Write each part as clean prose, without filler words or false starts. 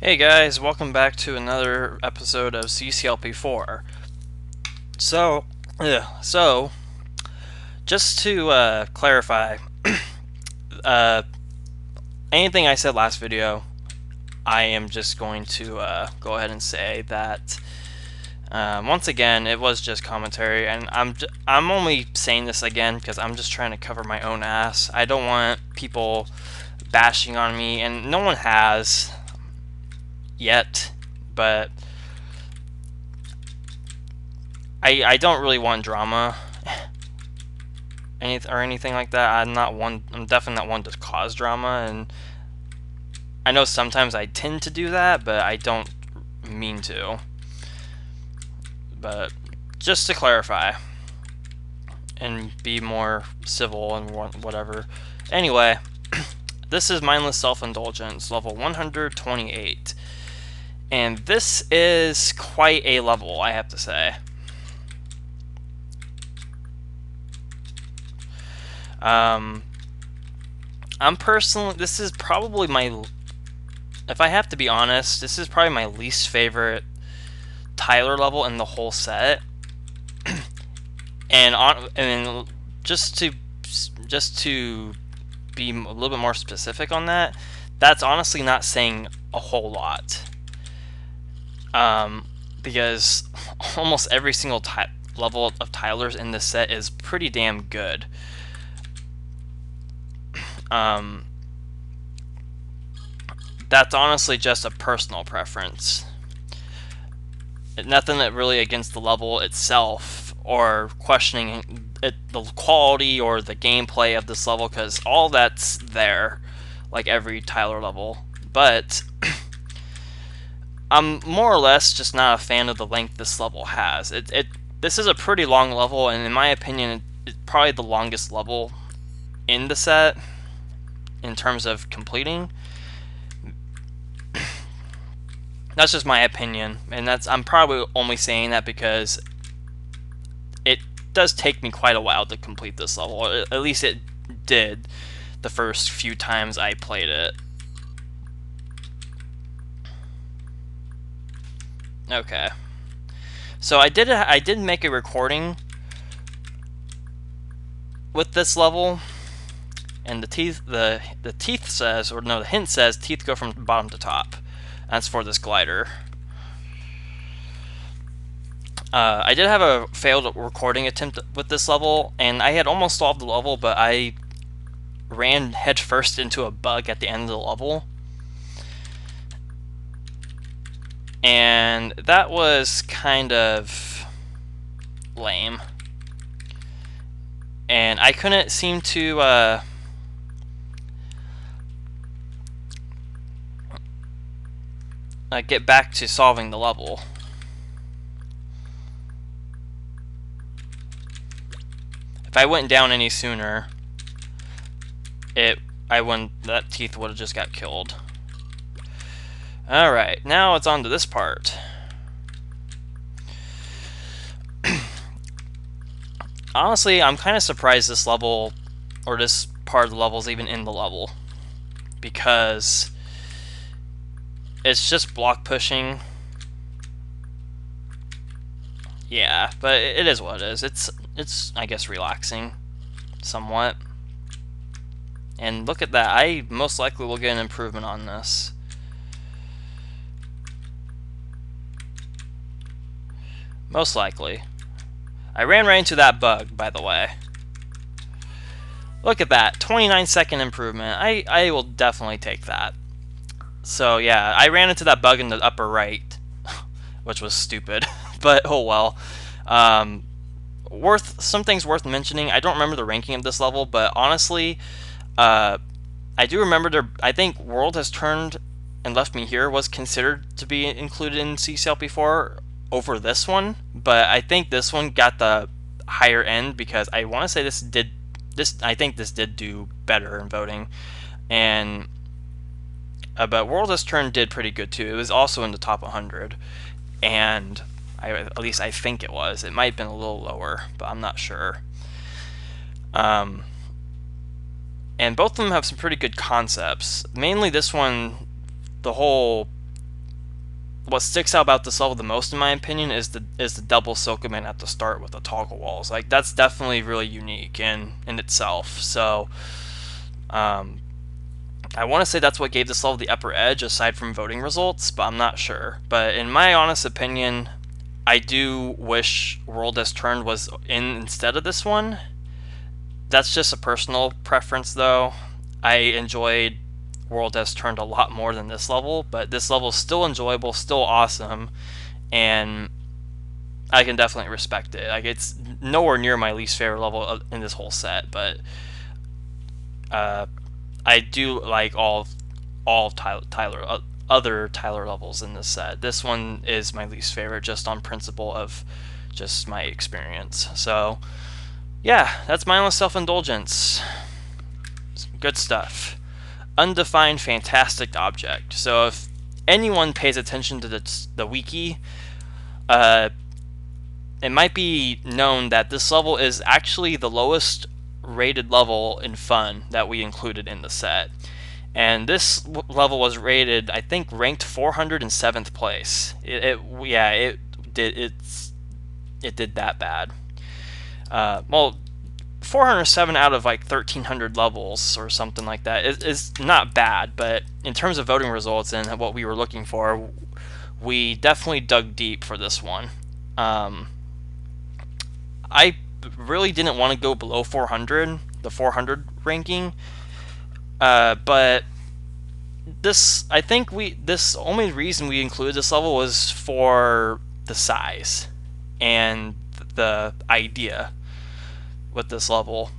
Hey guys, welcome back to another episode of CCLP4. So, so just to clarify, uh, anything I said last video, I am just going to go ahead and say that once again, it was just commentary, and I'm only saying this again because I'm just trying to cover my own ass. I don't want people bashing on me, and no one has yet, but I don't really want drama or anything like that. I'm definitely not one to cause drama, and I know sometimes I tend to do that, but I don't mean to. But just to clarify and be more civil and whatever. Anyway, this is Mindless Self-Indulgence, level 128. And this is quite a level, I have to say. I'm personally, this is probably my, if I have to be honest, this is probably my least favorite Tyler level in the whole set. And just to be a little bit more specific on that, that's honestly not saying a whole lot. Because almost every single level of Tyler's in this set is pretty damn good. That's honestly just a personal preference. Nothing that really against the level itself or questioning the quality or the gameplay of this level, because all that's there, like every Tyler level. But I'm more or less just not a fan of the length this level has. This is a pretty long level, and in my opinion, it's probably the longest level in the set in terms of completing. That's just my opinion, and I'm probably only saying that because it does take me quite a while to complete this level, or at least it did the first few times I played it. Okay, so I did make a recording with this level, and the teeth says, or no, the hint says teeth go from bottom to top. That's for this glider. I did have a failed recording attempt with this level, and I had almost solved the level, but I ran headfirst into a bug at the end of the level. And that was kind of lame. And I couldn't seem to get back to solving the level. If I went down any sooner, that teeth would have just got killed. Alright, now it's on to this part. Honestly, I'm kind of surprised this level, or this part of the level, is even in the level, because it's just block pushing. Yeah, but it is what it is. It's I guess relaxing somewhat. And look at that, I most likely will get an improvement on this. Most likely. I ran right into that bug, by the way. Look at that, 29-second improvement. I will definitely take that. So yeah, I ran into that bug in the upper right, which was stupid, but oh well. Some things worth mentioning. I don't remember the ranking of this level, but honestly, I do remember I think World Has Turned and Left Me Here was considered to be included in CCLP4 over this one, but I think this one got the higher end because I want to say I think this did do better in voting, and but World Has Turned did pretty good too. It was also in the top 100, and at least I think it was. It might have been a little lower, but I'm not sure. And both of them have some pretty good concepts. Mainly this one, the whole what sticks out about this level the most, in my opinion, is the double Silcoman at the start with the toggle walls. Like, that's definitely really unique in itself. So, I want to say that's what gave this level the upper edge, aside from voting results, but I'm not sure. But in my honest opinion, I do wish World Has Turned was in instead of this one. That's just a personal preference, though. I enjoyed World Has Turned a lot more than this level, but this level is still enjoyable, still awesome, and I can definitely respect it. Like, it's nowhere near my least favorite level in this whole set, but I do like all other Tyler levels in this set. This one is my least favorite, just on principle of just my experience. So yeah, that's mindless self-indulgence. Good stuff. Undefined fantastic object. So if anyone pays attention to the wiki, it might be known that this level is actually the lowest rated level in fun that we included in the set. And this level was rated, I think, ranked 407th place. It did that bad. Well, 407 out of like 1,300 levels or something like that is not bad, but in terms of voting results and what we were looking for, we definitely dug deep for this one. I really didn't want to go below 400, the 400 ranking, but I think this only reason we included this level was for the size and the idea with this level,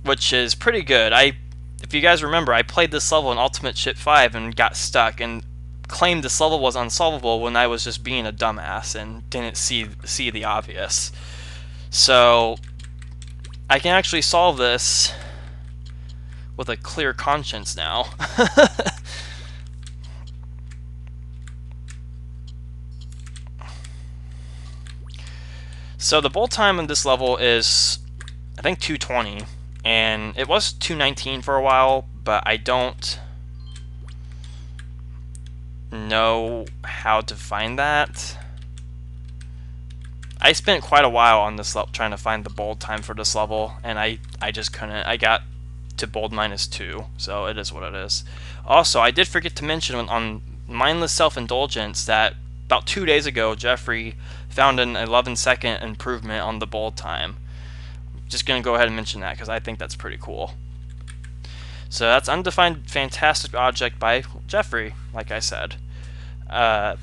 which is pretty good. If you guys remember, I played this level in Ultimate Ship 5 and got stuck and claimed this level was unsolvable when I was just being a dumbass and didn't see the obvious. So I can actually solve this with a clear conscience now. So the bolt time in this level is, I think, 220, and it was 219 for a while, but I don't know how to find that. I spent quite a while on this level trying to find the bold time for this level, and I just couldn't. I got to bold -2, so it is what it is. Also, I did forget to mention on Mindless Self-Indulgence that about 2 days ago, Jeffrey found an 11-second improvement on the bold time. Just going to go ahead and mention that because I think that's pretty cool. So that's Undefined Fantastic Object by Jeffrey, like I said. But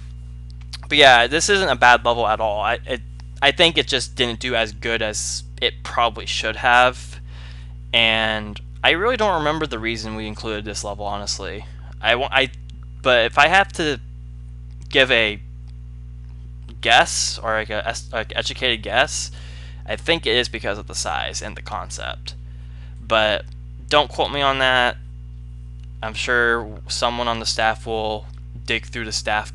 yeah, this isn't a bad level at all. I think it just didn't do as good as it probably should have, and I really don't remember the reason we included this level, honestly. But if I have to give a guess, or like a educated guess, I think it is because of the size and the concept. But don't quote me on that. I'm sure someone on the staff will dig through the staff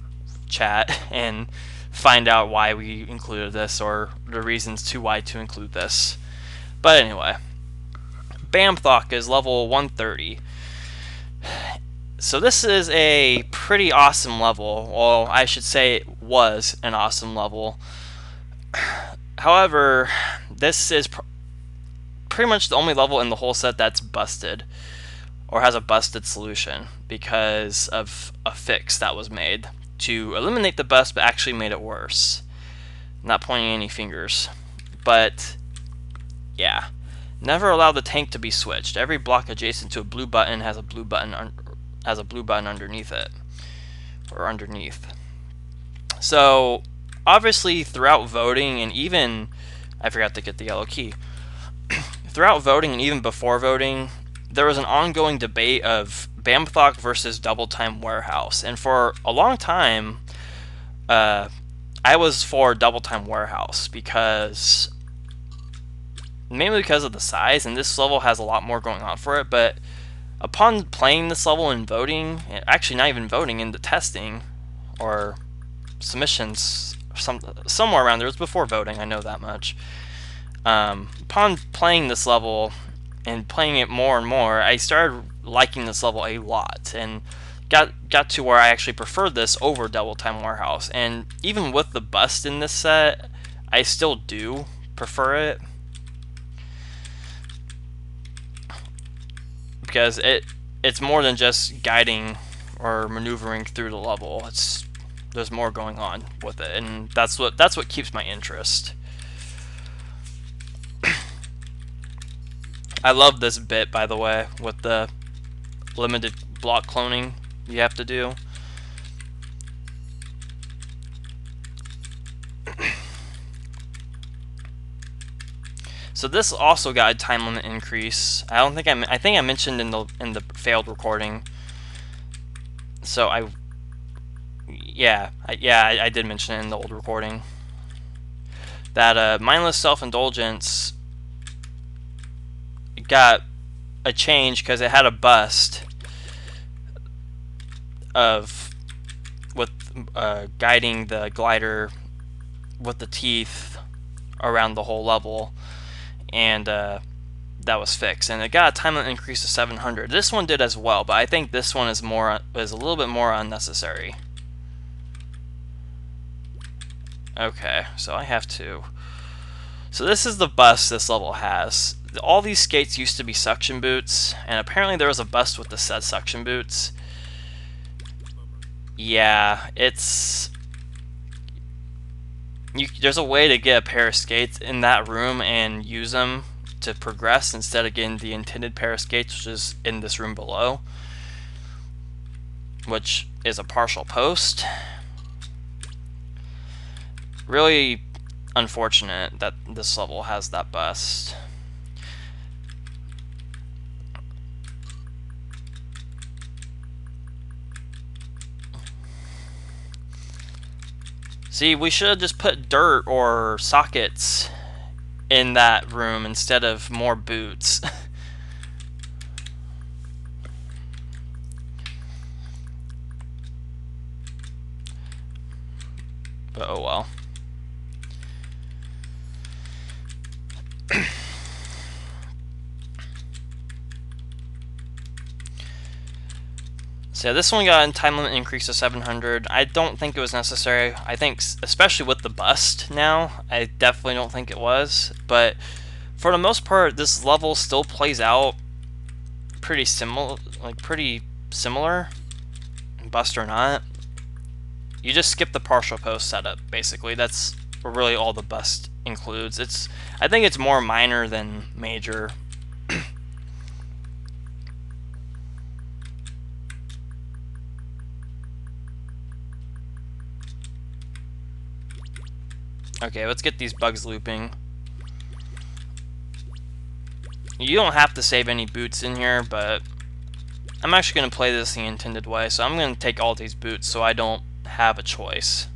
chat and find out why we included this, or the reasons to why to include this. But anyway, Bamthok is level 130. So this is a pretty awesome level. Well, I should say it was an awesome level. However, this is pretty much the only level in the whole set that's busted, or has a busted solution, because of a fix that was made to eliminate the bust, but actually made it worse. Not pointing any fingers, but yeah. Never allow the tank to be switched. Every block adjacent to a blue button has a blue button underneath it, or underneath. So obviously, throughout voting, and even I forgot to get the yellow key. Throughout voting and even before voting, there was an ongoing debate of Bamthok versus Double Time Warehouse, and for a long time, I was for Double Time Warehouse mainly because of the size, and this level has a lot more going on for it. But upon playing this level and voting, actually not even voting, in the testing or submissions, somewhere around there, it was before voting, I know that much. Upon playing this level and playing it more and more, I started liking this level a lot and got to where I actually preferred this over Double Time Warehouse, and even with the bust in this set, I still do prefer it because it's more than just guiding or maneuvering through the level. There's more going on with it, and that's what keeps my interest. I love this bit, by the way, with the limited block cloning you have to do. So this also got a time limit increase. I think I mentioned in the failed recording. So I did mention it in the old recording that mindless self-indulgence got a change because it had a bust with guiding the glider with the teeth around the whole level, and that was fixed, and it got a time limit increase to 700. This one did as well, but I think this one is a little bit more unnecessary. Okay, so I have to. So this is the bust this level has. All these skates used to be suction boots, and apparently there was a bust with the said suction boots. Yeah, there's a way to get a pair of skates in that room and use them to progress instead of getting the intended pair of skates, which is in this room below, which is a partial post. Really unfortunate that this level has that bust. See, we should have just put dirt or sockets in that room instead of more boots. But oh well. So yeah, this one got a time limit increase to 700. I don't think it was necessary. I think, especially with the bust now, I definitely don't think it was. But for the most part, this level still plays out pretty similar, bust or not. You just skip the partial post setup, basically. That's really all the bust includes. I think it's more minor than major. Okay, let's get these bugs looping. You don't have to save any boots in here, but I'm actually going to play this the intended way, so I'm going to take all these boots so I don't have a choice.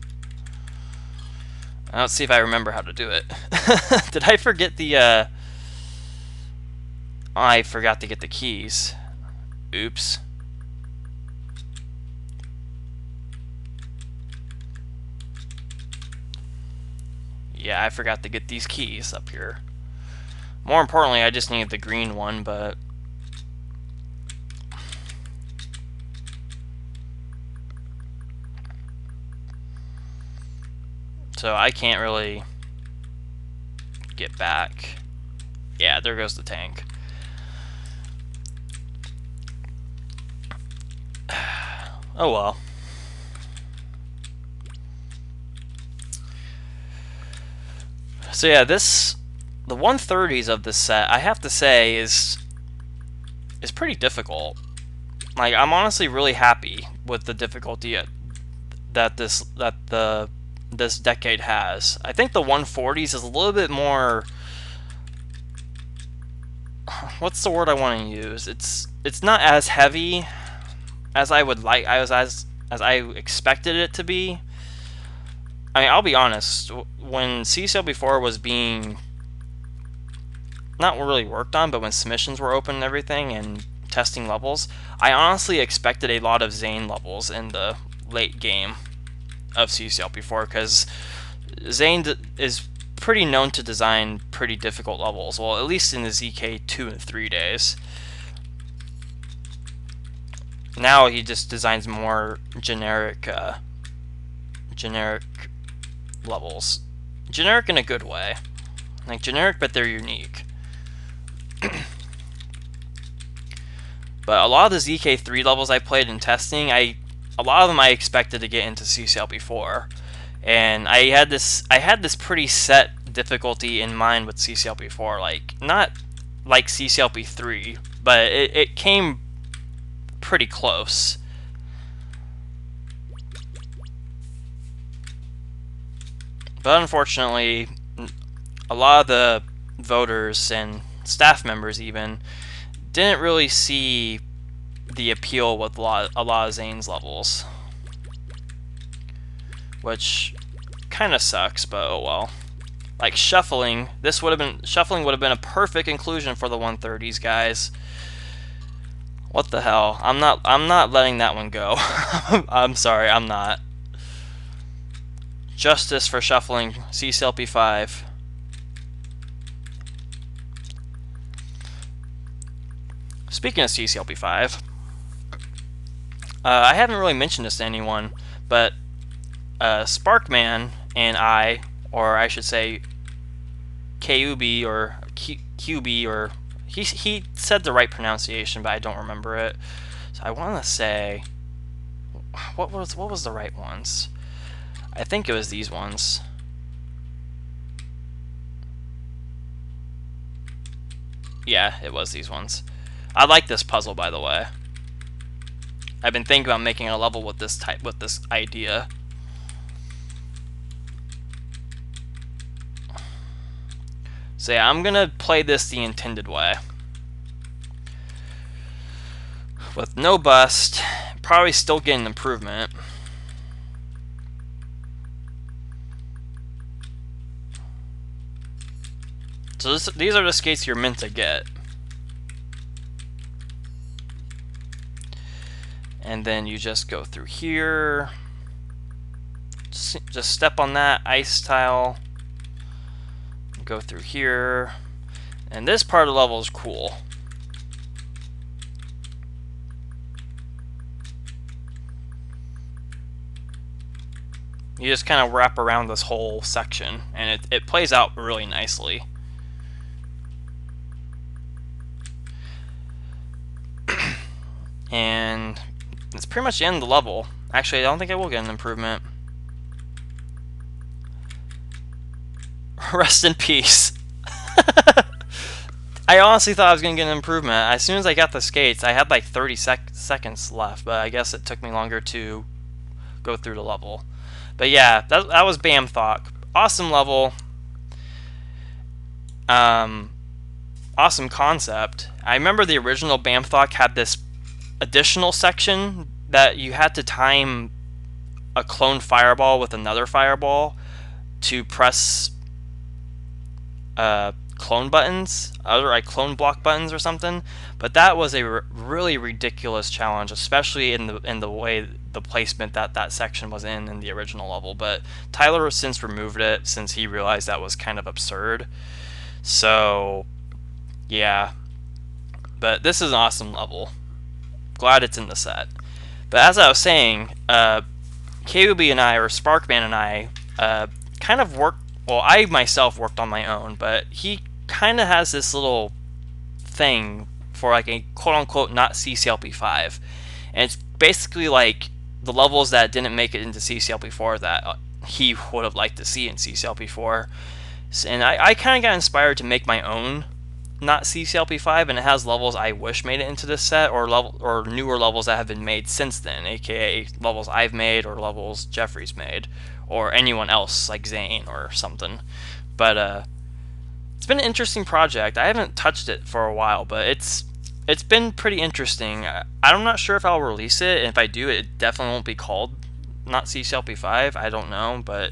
Let's see if I remember how to do it. Did I forget the, I forgot to get the keys. Oops. Yeah, I forgot to get these keys up here. More importantly, I just needed the green one, but so I can't really get back. Yeah, there goes the tank. Oh well. So yeah, the 130s of this set, I have to say, is pretty difficult. Like, I'm honestly really happy with the difficulty that this decade has. I think the 140s is a little bit more. What's the word I want to use? It's not as heavy as I would like. As I expected it to be. I mean, I'll be honest. When CCLP4 was being not really worked on, but when submissions were open and everything and testing levels, I honestly expected a lot of Zane levels in the late game of CCLP4 because Zane is pretty known to design pretty difficult levels. Well, at least in the ZK 2 and 3 days. now he just designs more generic levels. Generic in a good way. Like generic, but they're unique. But a lot of the ZK3 levels I played in testing, a lot of them I expected to get into CCLP4, and I had this pretty set difficulty in mind with CCLP4, like not like CCLP3, but it came pretty close. But unfortunately, a lot of the voters and staff members even didn't really see the appeal with a lot of Zane's levels, which kind of sucks, but oh well. Like shuffling, shuffling would have been a perfect inclusion for the 130s, guys. What the hell? I'm not letting that one go. I'm sorry, I'm not. Justice for shuffling CCLP5. Speaking of CCLP5, I haven't really mentioned this to anyone, but Sparkman and I, or I should say KUB or QB, or he said the right pronunciation, but I don't remember it. So I want to say, what was the right ones? I think it was these ones. Yeah, it was these ones. I like this puzzle, by the way. I've been thinking about making a level with this idea. So yeah, I'm gonna play this the intended way, with no bust. Probably still get an improvement. So these are the skates you're meant to get. And then you just go through here. Just step on that ice tile. Go through here. And this part of the level is cool. You just kind of wrap around this whole section, and it plays out really nicely. And it's pretty much the end of the level. Actually, I don't think I will get an improvement. Rest in peace. I honestly thought I was going to get an improvement. As soon as I got the skates, I had like 30 seconds left, but I guess it took me longer to go through the level. But yeah, that was Bam Thok. Awesome level. Awesome concept. I remember the original Bam Thok had this additional section that you had to time a clone fireball with another fireball to press clone buttons, or like clone block buttons or something. But that was a really ridiculous challenge, especially in the way the placement that section was in the original level. But Tyler has since removed it, since he realized that was kind of absurd. So yeah, but this is an awesome level. Glad it's in the set. But as I was saying, KUB and I, or Sparkman and I, kind of worked. Well, I myself worked on my own, but he kind of has this little thing for like a quote-unquote not CCLP5, and it's basically like the levels that didn't make it into CCLP4 that he would have liked to see in CCLP4. And I kind of got inspired to make my own not CCLP5, and it has levels I wish made it into this set, or newer levels that have been made since then, aka levels I've made or levels Jeffrey's made, or anyone else like Zane or something. But it's been an interesting project. I haven't touched it for a while, but it's been pretty interesting. I'm not sure if I'll release it, and if I do, it definitely won't be called not CCLP5. I don't know, but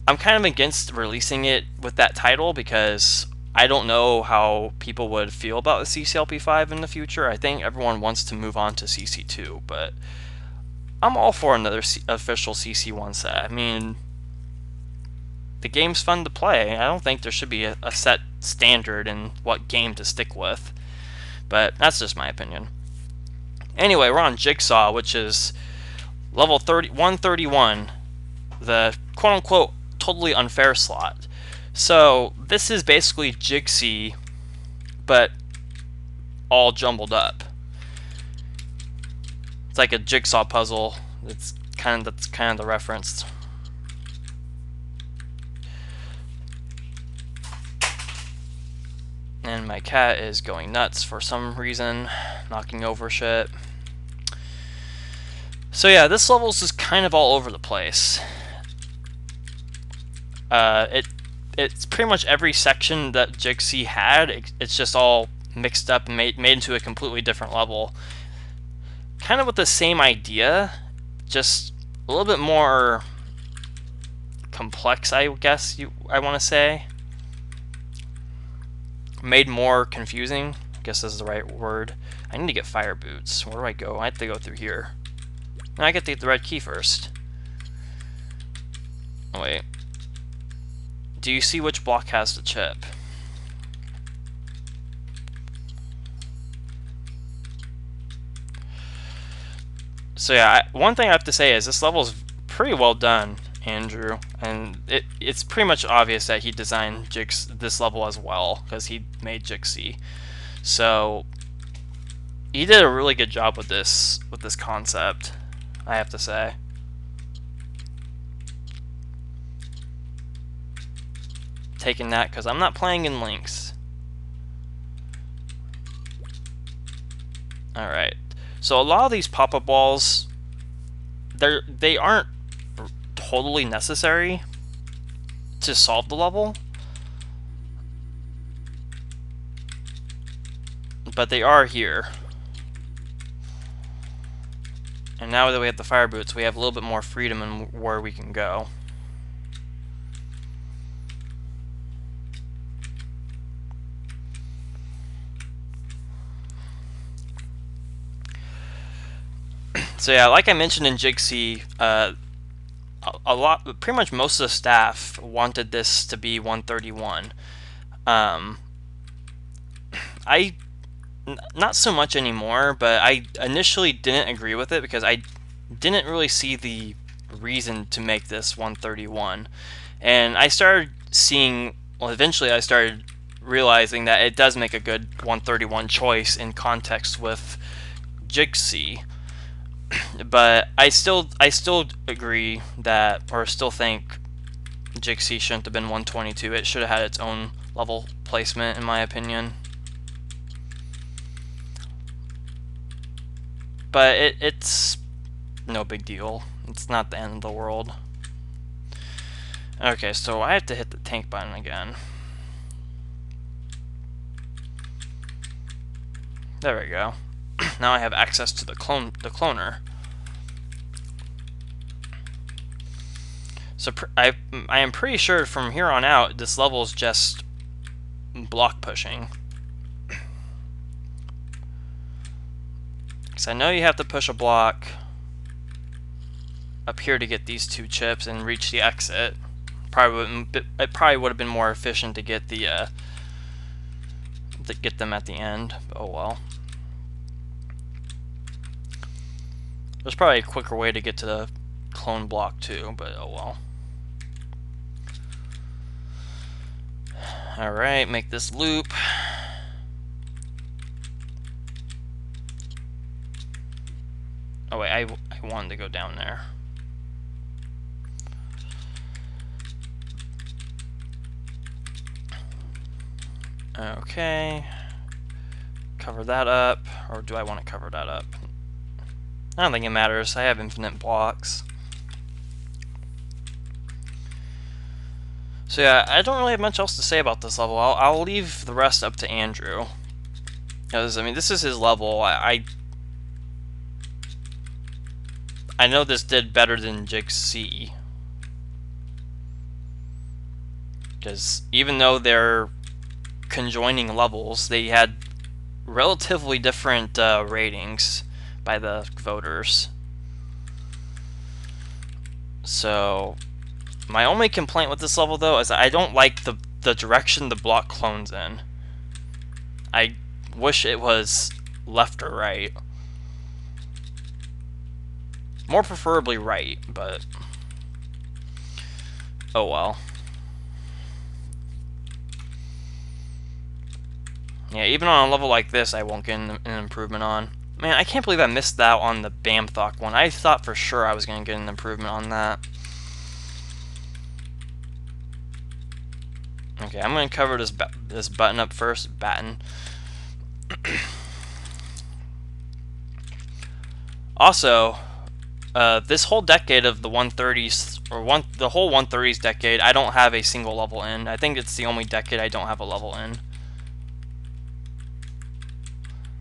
I'm kind of against releasing it with that title because I don't know how people would feel about the CCLP5 in the future. I think everyone wants to move on to CC2, but I'm all for another official CC1 set. I mean, the game's fun to play. I don't think there should be a set standard in what game to stick with, but that's just my opinion. Anyway, we're on Jigsaw, which is level 131, the quote-unquote totally unfair slot. So this is basically Jigsy, but all jumbled up. It's like a jigsaw puzzle. That's kind of the reference. And my cat is going nuts for some reason, knocking over shit. So yeah, this level's just kind of all over the place. It's pretty much every section that Jigsy had. It's just all mixed up and made into a completely different level. Kind of with the same idea, just a little bit more complex, I guess I want to say. Made more confusing, I guess this is the right word. I need to get fire boots. Where do I go? I have to go through here. No, I get to get the red key first. Oh, wait. Do you see which block has the chip? So yeah, one thing I have to say is this level is pretty well done, Andrew, and it's pretty much obvious that he designed this level as well, because he made Jigsy. So he did a really good job with this concept, I have to say. Taking that because I'm not playing in links. Alright, so a lot of these pop-up walls, they aren't totally necessary to solve the level, but they are here. And now that we have the fire boots, we have a little bit more freedom in where we can go. So yeah, like I mentioned in Jigsy, pretty much most of the staff wanted this to be 131. Not so much anymore, but I initially didn't agree with it because I didn't really see the reason to make this 131. And I started seeing, well, eventually I started realizing that it does make a good 131 choice in context with Jigsy. But I still agree that, or still think Jigsy shouldn't have been 122. It should have had its own level placement, in my opinion. But it's no big deal. It's not the end of the world. Okay, so I have to hit the tank button again. There we go. Now I have access to the cloner. So I am pretty sure from here on out this level is just block pushing. Because I know you have to push a block up here to get these two chips and reach the exit. It probably would have been more efficient to get to get them at the end. Oh well. There's probably a quicker way to get to the clone block too, but oh well. Alright, make this loop. Oh wait, I wanted to go down there. Okay. Cover that up, or do I want to cover that up? I don't think it matters. I have infinite blocks. So yeah, I don't really have much else to say about this level. I'll leave the rest up to Andrew. Because, I mean, this is his level. I know this did better than Jigsy. Because even though they're conjoining levels, they had relatively different ratings by the voters. So my only complaint with this level though is I don't like the direction the block clones in. I wish it was left or right. More preferably right, but oh well. Yeah, even on a level like this, I won't get an improvement on. Man, I can't believe I missed that on the Bamthok one. I thought for sure I was going to get an improvement on that. Okay, I'm going to cover this button up first. Batten. Also, this whole decade of the 130s, or the whole 130s decade, I don't have a single level in. I think it's the only decade I don't have a level in.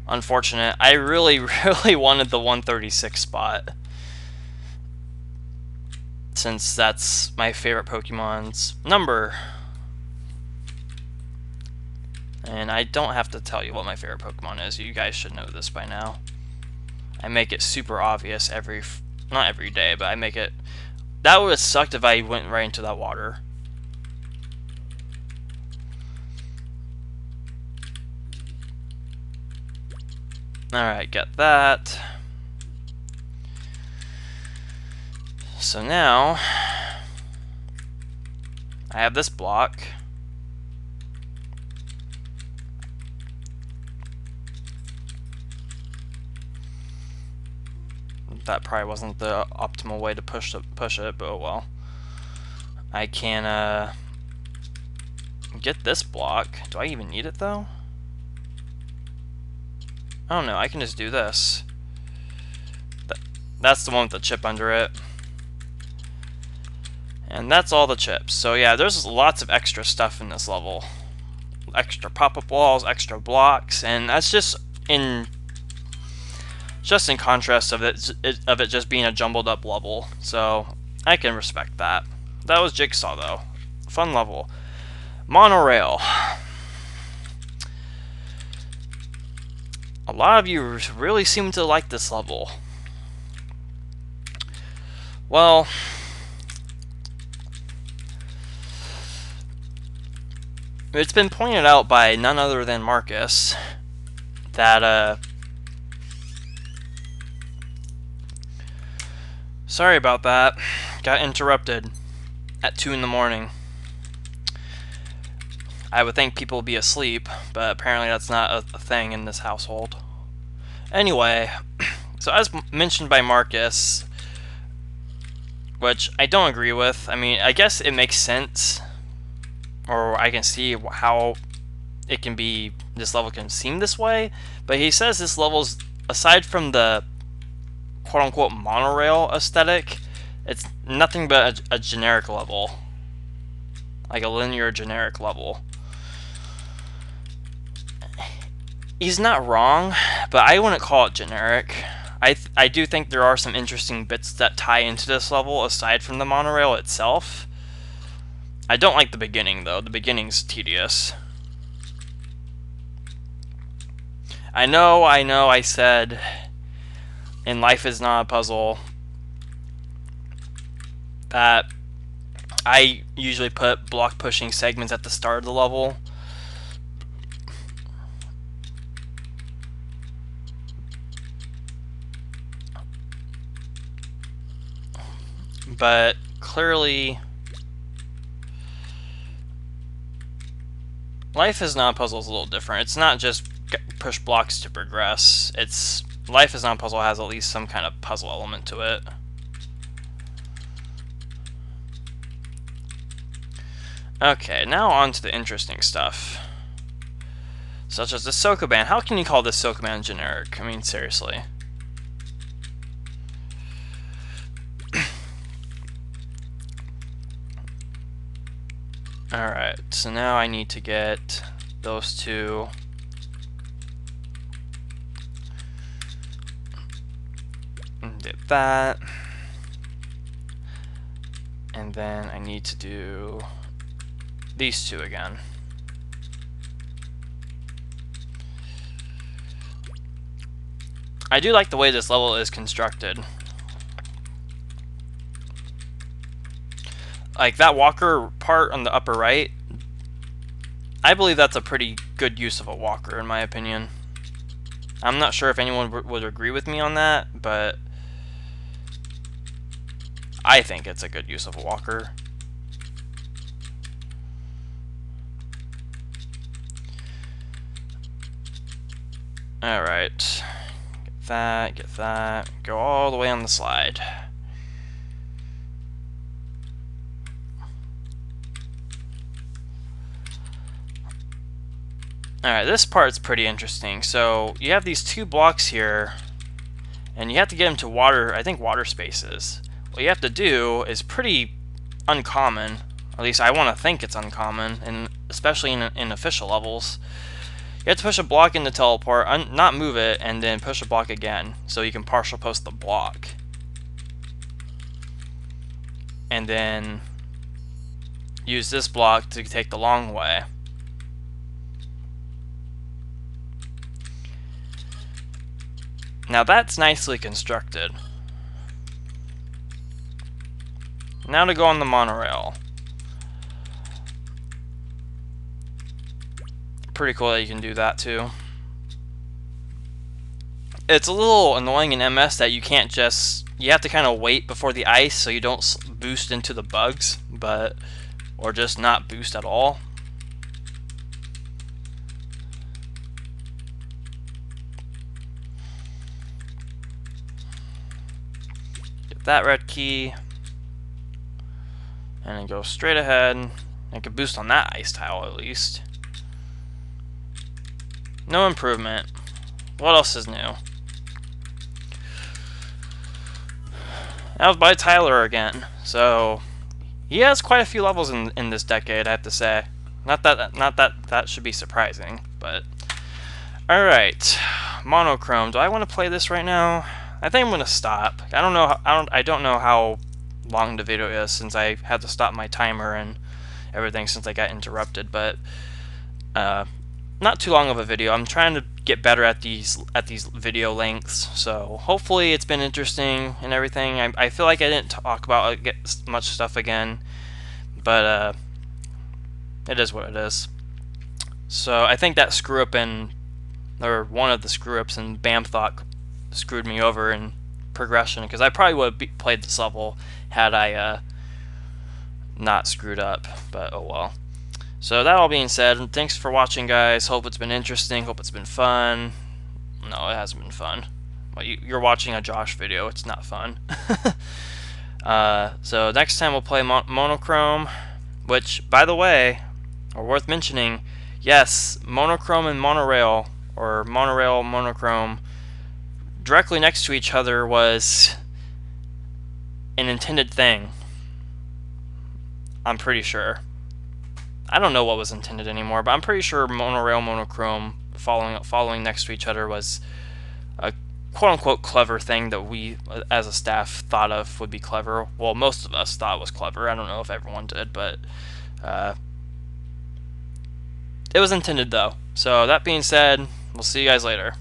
Unfortunate. I really, really wanted the 136 spot, since that's my favorite Pokemon's number. And I don't have to tell you what my favorite Pokemon is. You guys should know this by now. I make it super obvious not every day, but I make it. That would have sucked if I went right into that water. Alright, get that. So now, I have this block. That probably wasn't the optimal way to push it, but oh well. I can get this block. Do I even need it though? I don't know, I can just do this. That's the one with the chip under it. And that's all the chips. So yeah, there's lots of extra stuff in this level. Extra pop-up walls, extra blocks, and that's just in contrast of it just being a jumbled up level. So I can respect that. That was Jigsaw though. Fun level. Monorail. A lot of you really seem to like this level. Well, it's been pointed out by none other than Marcus that sorry about that. Got interrupted at 2 in the morning. I would think people would be asleep, but apparently that's not a thing in this household. Anyway, so as mentioned by Marcus, which I don't agree with. I mean, I guess it makes sense, or I can see how it can be, this level can seem this way, but he says this level's, aside from the quote-unquote monorail aesthetic, it's nothing but a generic level. Like a linear generic level. He's not wrong, but I wouldn't call it generic. I do think there are some interesting bits that tie into this level aside from the monorail itself. I don't like the beginning though. The beginning's tedious. I know I said in Life is Not a Puzzle that I usually put block pushing segments at the start of the level. But clearly, Life is Not a Puzzle is a little different. It's not just push blocks to progress. It's Life is Not a Puzzle has at least some kind of puzzle element to it. Okay, now on to the interesting stuff. Such as the Sokoban. How can you call this Sokoban generic? I mean, seriously. Alright, so now I need to get those two. Did that. And then I need to do these two again. I do like the way this level is constructed. Like that walker part on the upper right, I believe that's a pretty good use of a walker in my opinion. I'm not sure if anyone would agree with me on that, but I think it's a good use of a walker. Alright. Get that. Go all the way on the slide. Alright, this part's pretty interesting. So, you have these 2 blocks here, and you have to get them to water, I think water spaces. What you have to do is pretty uncommon. At least I want to think it's uncommon, and especially in official levels. You have to push a block in the teleport, not move it, and then push a block again, so you can partial post the block. And then use this block to take the long way. Now that's nicely constructed. Now to go on the monorail. Pretty cool that you can do that too. It's a little annoying in MS that you can't just, you have to kind of wait before the ice so you don't boost into the bugs, or just not boost at all. Get that red key, and then go straight ahead. I could boost on that ice tile at least. No improvement. What else is new? That was by Tyler again. So he has quite a few levels in this decade, I have to say. Not that should be surprising, but all right. Monochrome. Do I want to play this right now? I think I'm gonna stop. I don't know how long the video is since I had to stop my timer and everything since I got interrupted, but not too long of a video. I'm trying to get better at these video lengths, so hopefully it's been interesting and everything. I feel like I didn't talk about much stuff again, but it is what it is. So I think that screw up or one of the screw ups in Bamthok screwed me over in progression, because I probably would have played this level had I not screwed up, but oh well. So that all being said, thanks for watching, guys. Hope it's been interesting. Hope it's been fun. No, it hasn't been fun. Well, you're watching a Josh video. It's not fun. So next time we'll play Monochrome, which, by the way, are worth mentioning. Yes, Monochrome and Monorail, or Monorail, Monochrome, directly next to each other was an intended thing. I'm pretty sure. I don't know what was intended anymore, but I'm pretty sure Monorail, Monochrome following next to each other was a quote-unquote clever thing that we as a staff thought of would be clever. Well, most of us thought was clever. I don't know if everyone did, but it was intended though. So that being said, we'll see you guys later.